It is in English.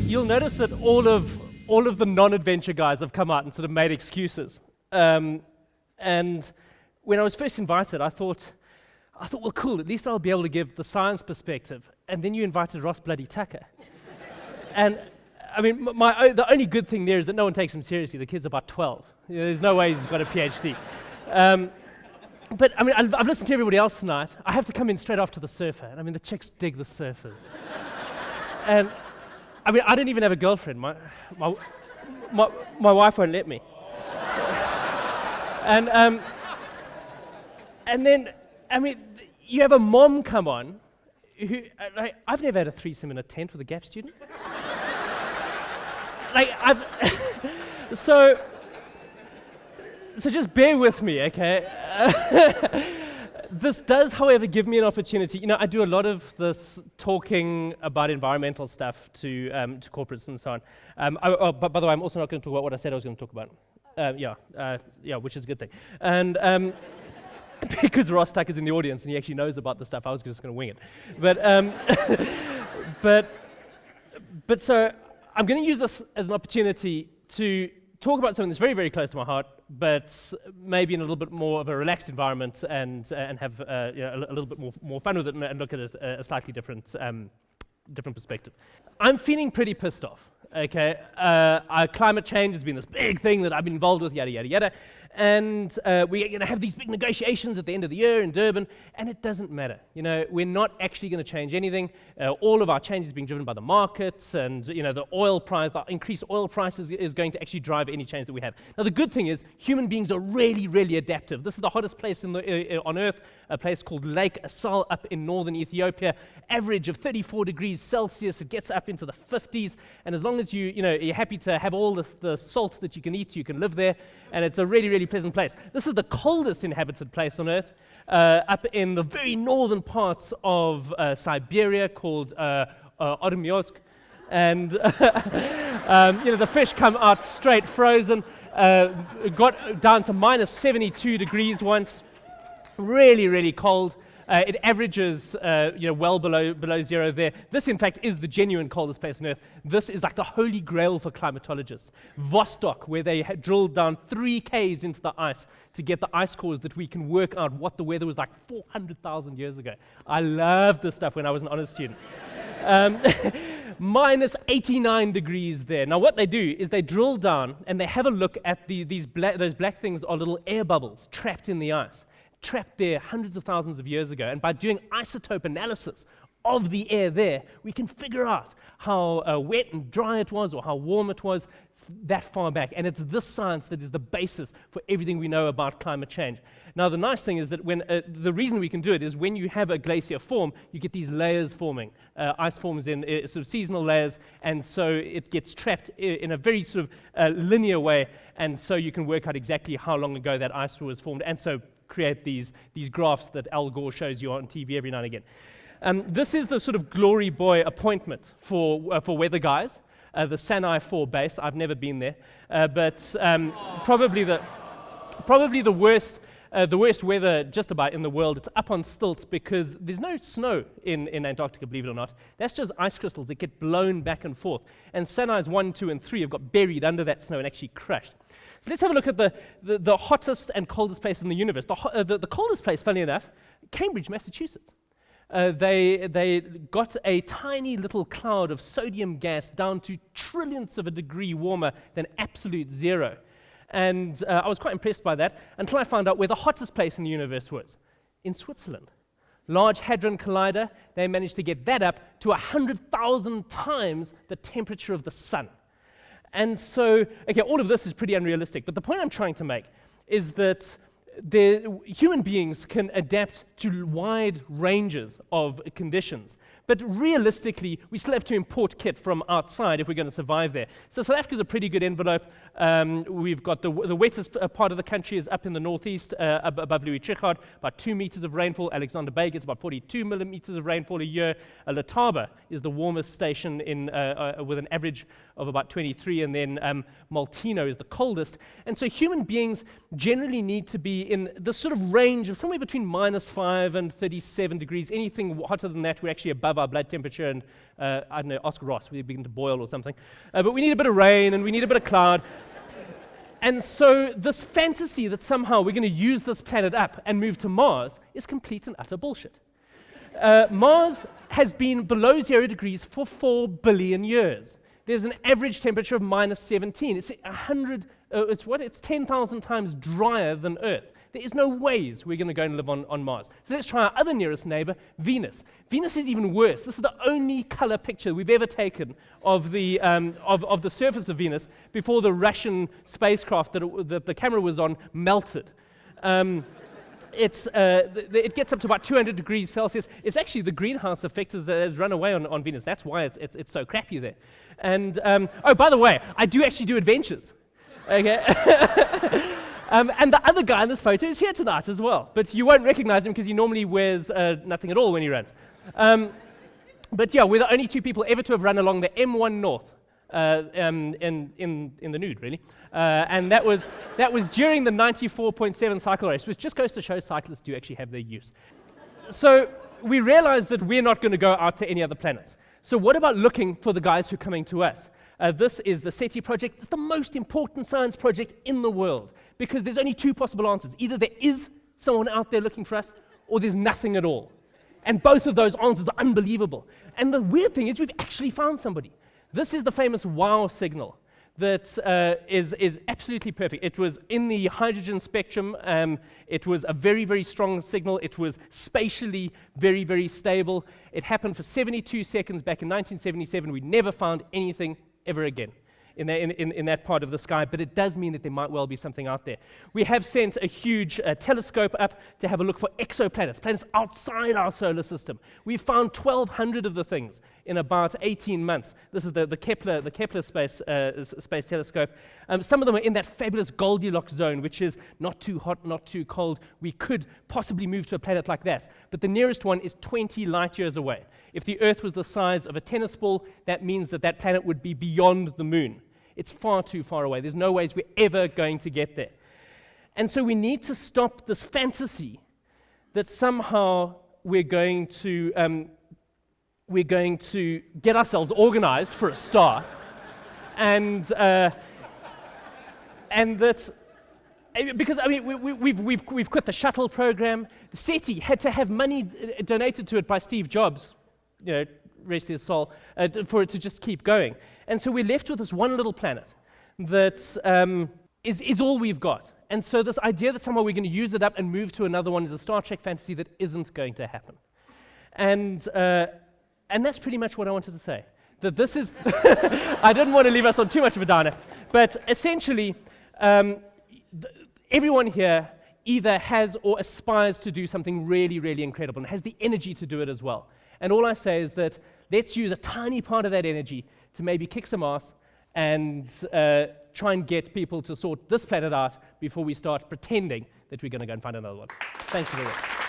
you'll notice that all of the non-adventure guys have come out and sort of made excuses. And when I was first invited, I thought, well, cool, at least I'll be able to give the science perspective. And then you invited Ross bloody Tucker. And I mean, the only good thing there is that no one takes him seriously. The kid's about 12. You know, there's no way he's got a PhD. But I mean, I've listened to everybody else tonight. I have to come in straight after the surfer. And I mean, the chicks dig the surfers. And I mean, I don't even have a girlfriend. My wife won't let me. And then, I mean, you have a mom come on who, like, I've never had a threesome in a tent with a Gap student. Like, so just bear with me, okay? This does, however, give me an opportunity. You know, I do a lot of this talking about environmental stuff to corporates and so on. But by the way, I'm also not going to talk about what I said I was going to talk about. Which is a good thing. And because Ross Tucker's in the audience and he actually knows about the stuff, I was just going to wing it. But so I'm going to use this as an opportunity to talk about something that's very, very close to my heart, but maybe in a little bit more of a relaxed environment and have a little bit more fun with it and look at it a slightly different perspective. I'm feeling pretty pissed off. Okay, climate change has been this big thing that I've been involved with, yada, yada, yada. And we're going to have these big negotiations at the end of the year in Durban, and it doesn't matter. You know, we're not actually going to change anything. All of our change is being driven by the markets, and you know, the oil price, the increased oil prices is going to actually drive any change that we have. Now, the good thing is, human beings are really, really adaptive. This is the hottest place on Earth, a place called Lake Assal up in northern Ethiopia. Average of 34 degrees Celsius. It gets up into the 50s, and as long as you're happy to have all the salt that you can eat, you can live there, and it's a really, really pleasant place. This is the coldest inhabited place on Earth, up in the very northern parts of Siberia called Oromysk. And the fish come out straight frozen. Got down to minus 72 degrees once. Really, really cold. It averages, well below zero there. This, in fact, is the genuine coldest place on Earth. This is like the holy grail for climatologists. Vostok, where they had drilled down 3 Ks into the ice to get the ice cores that we can work out what the weather was like 400,000 years ago. I loved this stuff when I was an honors student. Minus 89 degrees there. Now, what they do is they drill down and they have a look at those black things are little air bubbles trapped in the ice. Trapped there hundreds of thousands of years ago, and by doing isotope analysis of the air there, we can figure out how wet and dry it was or how warm it was that far back. And it's this science that is the basis for everything we know about climate change. Now, the nice thing is that when the reason we can do it is when you have a glacier form, you get these layers forming. Ice forms in sort of seasonal layers, and so it gets trapped in a very sort of linear way, and so you can work out exactly how long ago that ice was formed, and so create these graphs that Al Gore shows you on TV every now and again. This is the sort of glory boy appointment for weather guys, the Sanai 4 base. I've never been there, but probably the worst weather just about in the world. It's up on stilts because there's no snow in Antarctica, believe it or not. That's just ice crystals that get blown back and forth. And Sanai's 1, 2, and 3 have got buried under that snow and actually crushed. So let's have a look at the hottest and coldest place in the universe. The coldest place, funny enough, Cambridge, Massachusetts. They got a tiny little cloud of sodium gas down to trillionths of a degree warmer than absolute zero. And I was quite impressed by that until I found out where the hottest place in the universe was, in Switzerland. Large Hadron Collider, they managed to get that up to 100,000 times the temperature of the sun. And so, okay, all of this is pretty unrealistic, but the point I'm trying to make is that human beings can adapt to wide ranges of conditions. But realistically, we still have to import kit from outside if we're going to survive there. So South Africa's a pretty good envelope. We've got the wettest part of the country is up in the northeast, above Louis Trichardt, about 2 meters of rainfall. Alexander Bay gets about 42 millimeters of rainfall a year. Letaba is the warmest station with an average of about 23, and then Maltino is the coldest. And so human beings generally need to be in the sort of range of somewhere between -5 and 37 degrees. Anything hotter than that, we're actually above above our blood temperature, and I don't know, ask Ross, we begin to boil or something. But we need a bit of rain, and we need a bit of cloud. And so this fantasy that somehow we're going to use this planet up and move to Mars is complete and utter bullshit. Mars has been below 0 degrees for 4 billion years. There's an average temperature of minus 17. It's 10,000 times drier than Earth. There is no ways we're going to go and live on Mars. So let's try our other nearest neighbor, Venus. Venus is even worse. This is the only color picture we've ever taken of the surface of Venus before the Russian spacecraft that the camera was on melted. It gets up to about 200 degrees Celsius. It's actually the greenhouse effect has run away on Venus. That's why it's so crappy there. And oh, by the way, I do actually do adventures. Okay. And the other guy in this photo is here tonight as well. But you won't recognize him because he normally wears nothing at all when he runs. But yeah, we're the only two people ever to have run along the M1 North in the nude, really. And that was during the 94.7 cycle race, which just goes to show cyclists do actually have their use. So we realized that we're not going to go out to any other planets. So what about looking for the guys who are coming to us? This is the SETI project. It's the most important science project in the world because there's only two possible answers. Either there is someone out there looking for us, or there's nothing at all. And both of those answers are unbelievable. And the weird thing is we've actually found somebody. This is the famous WOW signal that is absolutely perfect. It was in the hydrogen spectrum. It was a very, very strong signal. It was spatially very, very stable. It happened for 72 seconds back in 1977. We never found anything ever again in that part of the sky, but it does mean that there might well be something out there. We have sent a huge telescope up to have a look for exoplanets, planets outside our solar system. We've found 1,200 of the things in about 18 months. This is the Kepler space telescope. Some of them are in that fabulous Goldilocks zone, which is not too hot, not too cold. We could possibly move to a planet like that, but the nearest one is 20 light years away. If the Earth was the size of a tennis ball, that means that planet would be beyond the moon. It's far too far away. There's no ways we're ever going to get there. And so we need to stop this fantasy that somehow we're going to get ourselves organized for a start, and that because I mean we've quit the shuttle program. The SETI had to have money donated to it by Steve Jobs, rest his soul, for it to just keep going. And so we're left with this one little planet that is all we've got. And so this idea that somehow we're going to use it up and move to another one is a Star Trek fantasy that isn't going to happen. And that's pretty much what I wanted to say. That this is, I didn't want to leave us on too much of a downer, but essentially, everyone here either has or aspires to do something really, really incredible and has the energy to do it as well. And all I say is that let's use a tiny part of that energy to maybe kick some ass and try and get people to sort this planet out before we start pretending that we're going to go and find another one. Thank you very much.